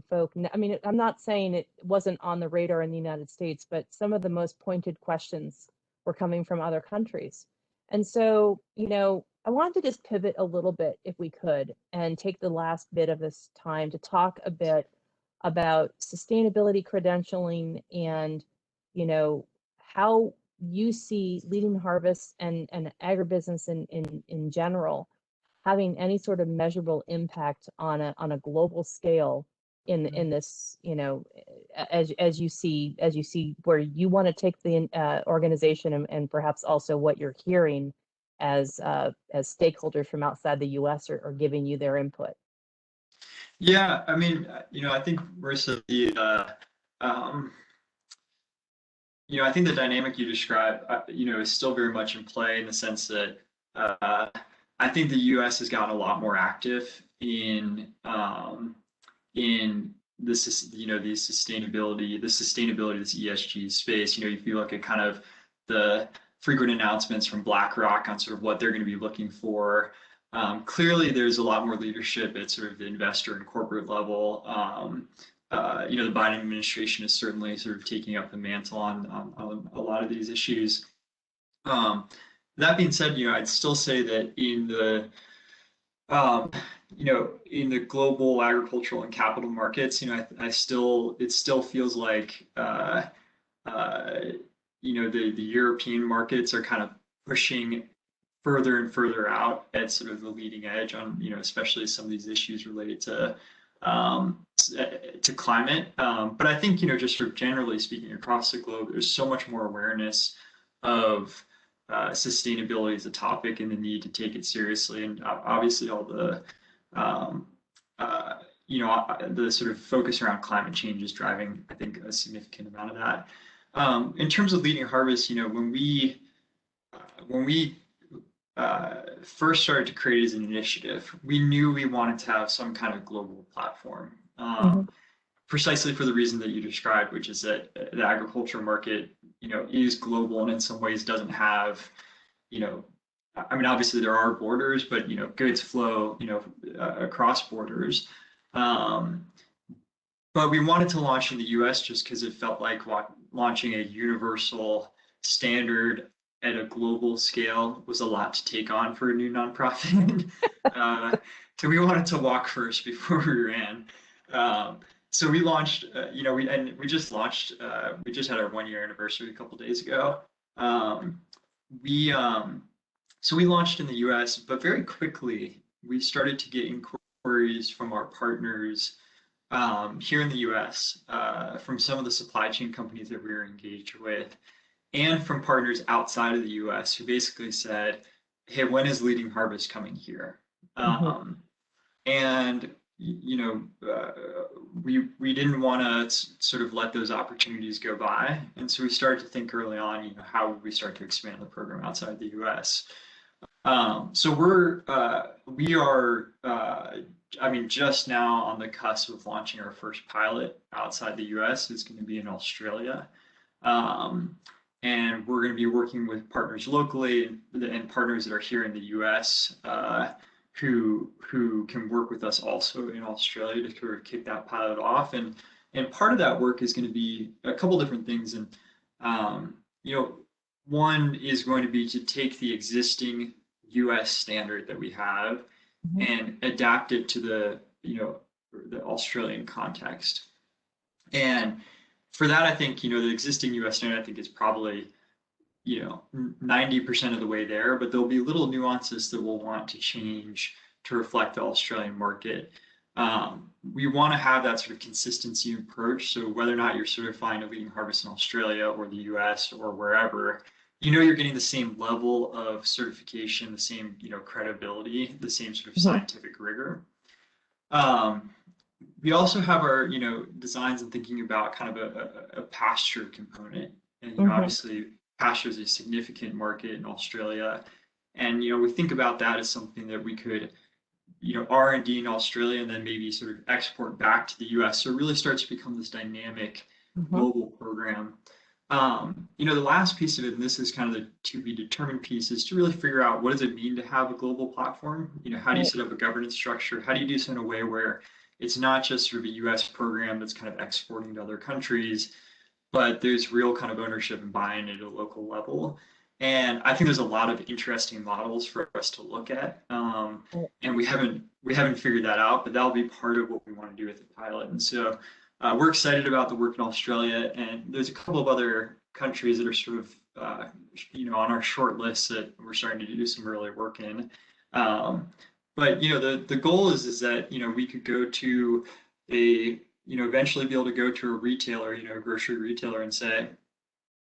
folk. I mean, I'm not saying it wasn't on the radar in the United States, but some of the most pointed questions were coming from other countries. And so, I wanted to just pivot a little bit, if we could, and take the last bit of this time to talk a bit about sustainability credentialing and, how you see Leading Harvest and agribusiness in general having any sort of measurable impact on a global scale in this, as you see where you want to take the organization, and perhaps also what you're hearing as stakeholders from outside the U.S. are giving you their input. Yeah, I mean, I think Marissa, I think the dynamic you described, is still very much in play, in the sense that I think the U.S. has gotten a lot more active in this, the sustainability, this ESG space. If you look at kind of the frequent announcements from BlackRock on sort of what they're going to be looking for. Clearly, there's a lot more leadership at sort of the investor and corporate level. The Biden administration is certainly sort of taking up the mantle on a lot of these issues. That being said, I'd still say that in the global agricultural and capital markets, it still feels like the European markets are kind of pushing further and further out at sort of the leading edge on, especially some of these issues related to climate. But I think, just sort of generally speaking across the globe, there's so much more awareness of sustainability as a topic and the need to take it seriously. And obviously all the, the sort of focus around climate change is driving, I think, a significant amount of that. In terms of Leading Harvest, when we first started to create as an initiative, we knew we wanted to have some kind of global platform, precisely for the reason that you described, which is that the agriculture market, is global and in some ways doesn't have, I mean, obviously there are borders, but, goods flow, across borders. But we wanted to launch in the US just because it felt like launching a universal standard at a global scale was a lot to take on for a new nonprofit. So we wanted to walk first before we ran. So we launched, we just launched, we just had our 1-year anniversary a couple of days ago. So we launched in the US, but very quickly we started to get inquiries from our partners here in the US, from some of the supply chain companies that we were engaged with, and from partners outside of the US who basically said, hey, when is Leading Harvest coming here? And we didn't want to sort of let those opportunities go by, and so we started to think early on, how would we start to expand the program outside the U.S. So we are, I mean, just now on the cusp of launching our first pilot outside the U.S. It's going to be in Australia, and we're going to be working with partners locally and partners that are here in the U.S. Who can work with us also in Australia to sort of kick that pilot off. And part of that work is going to be a couple different things. And, one is going to be to take the existing US standard that we have and adapt it to the Australian context. And for that, I think, the existing US standard, I think, is probably 90% of the way there, but there'll be little nuances that we'll want to change to reflect the Australian market. We want to have that sort of consistency approach. So whether or not you're certifying a leading harvest in Australia or the US or wherever, you're getting the same level of certification, the same, credibility, the same sort of scientific rigor. We also have our, designs and thinking about kind of a pasture component. And, obviously pasture is a significant market in Australia. And, we think about that as something that we could, R&D in Australia and then maybe sort of export back to the US. So it really starts to become this dynamic global program. The last piece of it, and this is kind of the to be determined piece, is to really figure out what does it mean to have a global platform? How do you set up a governance structure? How do you do so in a way where it's not just sort of a US program that's kind of exporting to other countries, but there's real kind of ownership and buy-in at a local level. And I think there's a lot of interesting models for us to look at. And we haven't figured that out, but that'll be part of what we want to do with the pilot. And so we're excited about the work in Australia, and there's a couple of other countries that are sort of, on our short list that we're starting to do some early work in. But the goal is that we could go to eventually be able to go to a retailer, a grocery retailer, and say,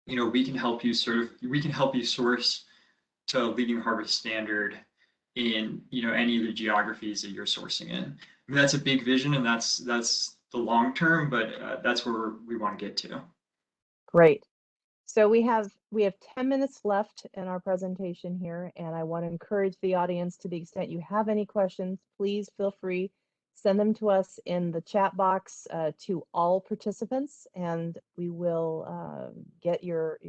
we can help you source to a leading harvest standard in any of the geographies that you're sourcing in. I mean, that's a big vision, and that's the long term, but that's where we want to get to. Great. So we have 10 minutes left in our presentation here, and I want to encourage the audience, to the extent you have any questions, please feel free, send them to us in the chat box to all participants, and we will get your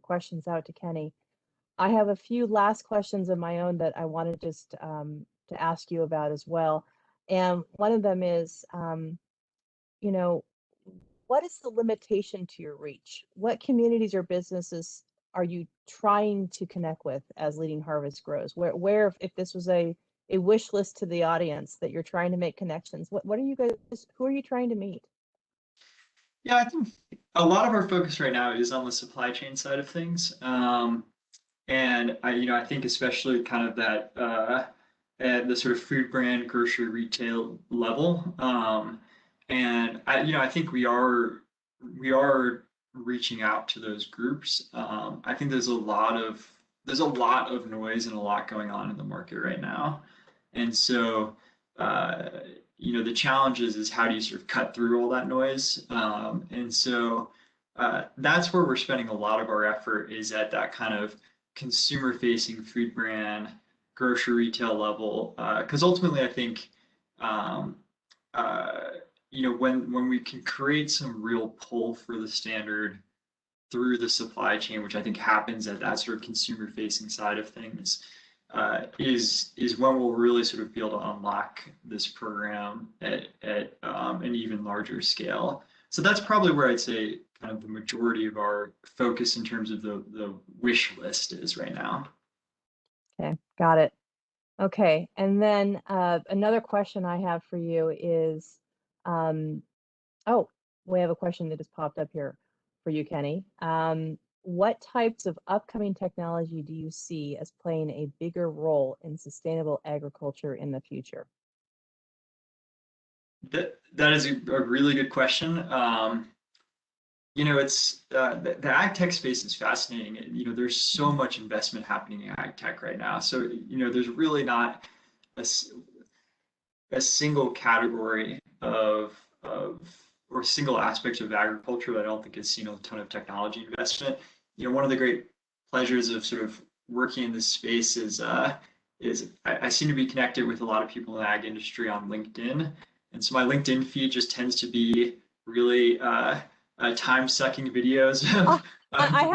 questions out to Kenny. I have a few last questions of my own that I wanted just to ask you about as well. And one of them is, what is the limitation to your reach? What communities or businesses are you trying to connect with as Leading Harvest grows? Where if this was a wish list to the audience that you're trying to make connections, what are you guys, who are you trying to meet? Yeah, I think a lot of our focus right now is on the supply chain side of things. And I think especially kind of that at the sort of food brand grocery retail level. And I think we are reaching out to those groups. I think there's a lot of noise and a lot going on in the market right now. And so the challenge is how do you sort of cut through all that noise? And so that's where we're spending a lot of our effort, is at that kind of consumer facing food brand grocery retail level, because ultimately I think when we can create some real pull for the standard through the supply chain, which I think happens at that sort of consumer facing side of things, is when we'll really sort of be able to unlock this program at an even larger scale. So that's probably where I'd say kind of the majority of our focus in terms of the wish list is right now. Okay, got it. Okay, and then another question I have for you is, oh, we have a question that just popped up here for you, Kenny. What types of upcoming technology do you see as playing a bigger role in sustainable agriculture in the future? That is a really good question. It's the ag tech space is fascinating. There's so much investment happening in ag tech right now. So there's really not a single category of or single aspect of agriculture that I don't think has seen a ton of technology investment. One of the great pleasures of sort of working in this space is I seem to be connected with a lot of people in the ag industry on LinkedIn, and so my LinkedIn feed just tends to be really time-sucking videos of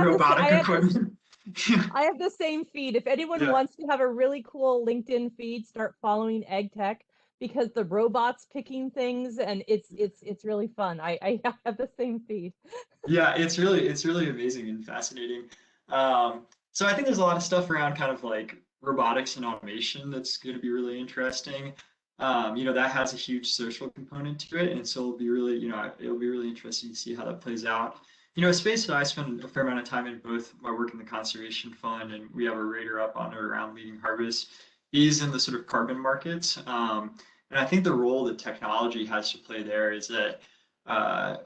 robotic equipment. I have the same feed. If anyone wants to have a really cool LinkedIn feed, start following Ag Tech, because the robot's picking things, and it's really fun. I have the same feed. Yeah, it's really amazing and fascinating. So I think there's a lot of stuff around kind of like robotics and automation that's going to be really interesting. That has a huge social component to it, and so it'll be really interesting to see how that plays out. A space that I spend a fair amount of time in, both my work in the conservation fund and we have a rater up on it around leading harvest, is in the sort of carbon markets. And I think the role that technology has to play there uh,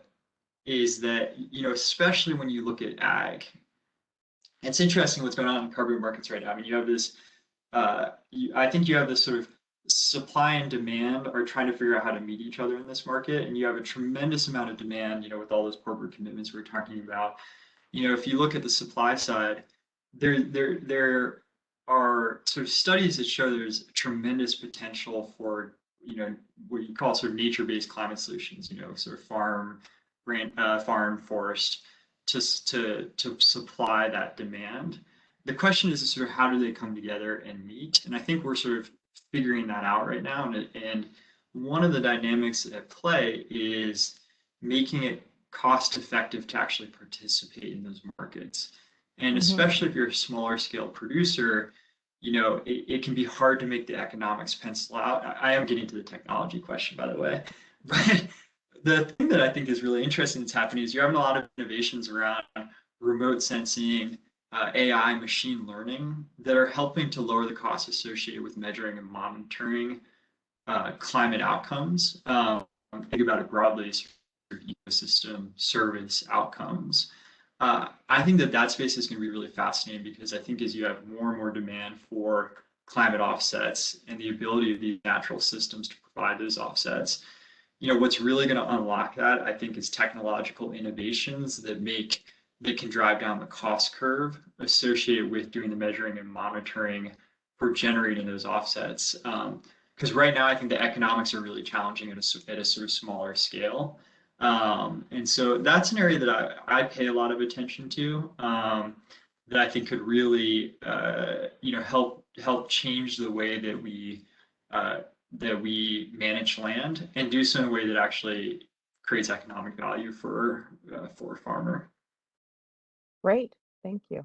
is that, especially when you look at ag, it's interesting what's going on in carbon markets right now. I mean, you have this, I think you have this sort of supply and demand are trying to figure out how to meet each other in this market. And you have a tremendous amount of demand, with all those corporate commitments we're talking about. If you look at the supply side, there are sort of studies that show there's tremendous potential for, what you call sort of nature-based climate solutions, sort of farm, forest, to supply that demand. The question is sort of how do they come together and meet? And I think we're sort of figuring that out right now. And one of the dynamics at play is making it cost effective to actually participate in those markets. And especially if you're a smaller scale producer, it can be hard to make the economics pencil out. I am getting to the technology question, by the way. But the thing that I think is really interesting that's happening is you're having a lot of innovations around remote sensing, AI, machine learning that are helping to lower the costs associated with measuring and monitoring climate outcomes. Think about it broadly, sort of ecosystem service outcomes. I think that space is going to be really fascinating because I think as you have more and more demand for climate offsets and the ability of these natural systems to provide those offsets, what's really going to unlock that, I think, is technological innovations that can drive down the cost curve associated with doing the measuring and monitoring for generating those offsets. Because right now, I think the economics are really challenging at a sort of smaller scale. And so that's an area that I pay a lot of attention to, that I think could really, help change the way that we manage land and do so in a way that actually creates economic value for a farmer. Great, thank you.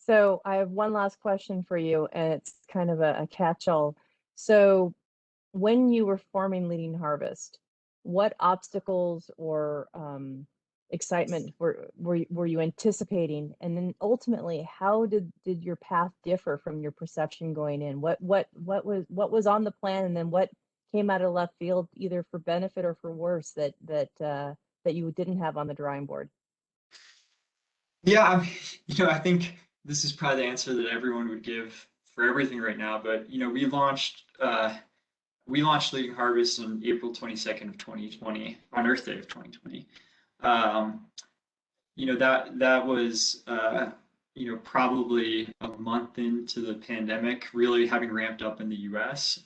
So I have one last question for you, and it's kind of a catch-all. So when you were forming Leading Harvest, what obstacles or excitement were you anticipating? And then ultimately, how did your path differ from your perception going in? What was on the plan, and then what came out of left field, either for benefit or for worse, that you didn't have on the drawing board? Yeah, I think this is probably the answer that everyone would give for everything right now. But we launched Leading Harvest on April 22nd of 2020, on Earth Day of 2020. That was probably a month into the pandemic, really having ramped up in the U.S.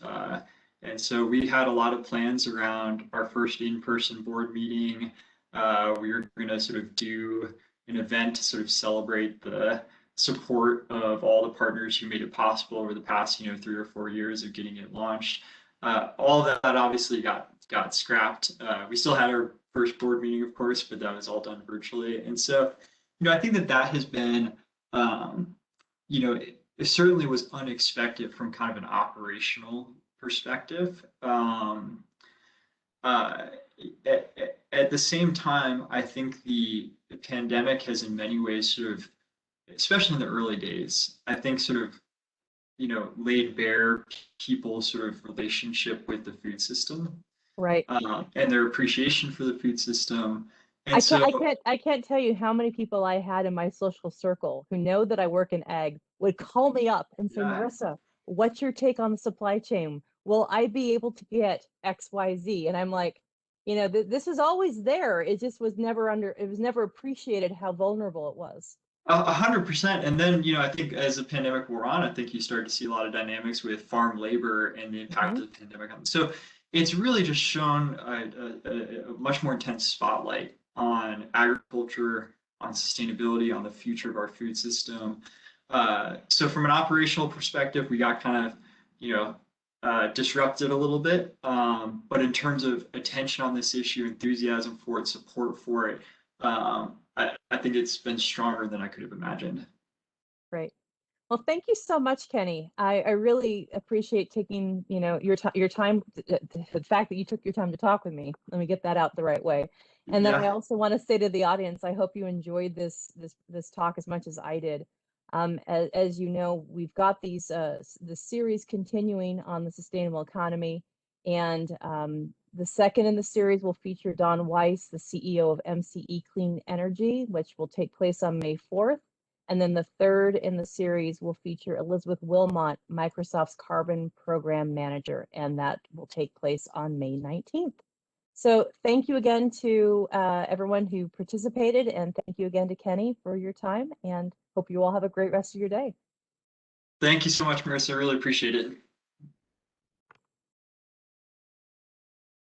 And so we had a lot of plans around our first in-person board meeting. We were going to sort of do an event to sort of celebrate the support of all the partners who made it possible over the past 3 or 4 years of getting it launched. All of that obviously got scrapped. We still had our first board meeting, of course, but that was all done virtually. And so, I think that has been, it certainly was unexpected from kind of an operational perspective. At the same time, I think the pandemic has in many ways sort of, especially in the early days, I think sort of, laid bare people's sort of relationship with the food system, Right. And their appreciation for the food system. And I can't tell you how many people I had in my social circle who know that I work in ag would call me up and say, yeah, Marissa, what's your take on the supply chain? Will I be able to get XYZ? And I'm like, this is always there. It just was never appreciated how vulnerable it was. 100%. And then, I think as the pandemic wore on, I think you started to see a lot of dynamics with farm labor and the impact of the pandemic on. So it's really just shown a much more intense spotlight on agriculture, on sustainability, on the future of our food system. So from an operational perspective, we got kind of, disrupted a little bit. But in terms of attention on this issue, enthusiasm for it, support for it, I think it's been stronger than I could have imagined. Right. Well, thank you so much, Kenny. I really appreciate taking, your time, the fact that you took your time to talk with me. Let me get that out the right way. And then I Yeah. also want to say to the audience, I hope you enjoyed this talk as much as I did. As you know, we've got the series continuing on the sustainable economy, and the second in the series will feature Don Weiss, the CEO of MCE Clean Energy, which will take place on May 4th. And then the third in the series will feature Elizabeth Wilmot, Microsoft's Carbon Program Manager, and that will take place on May 19th. So thank you again to everyone who participated, and thank you again to Kenny for your time, and hope you all have a great rest of your day. Thank you so much, Marissa. I really appreciate it.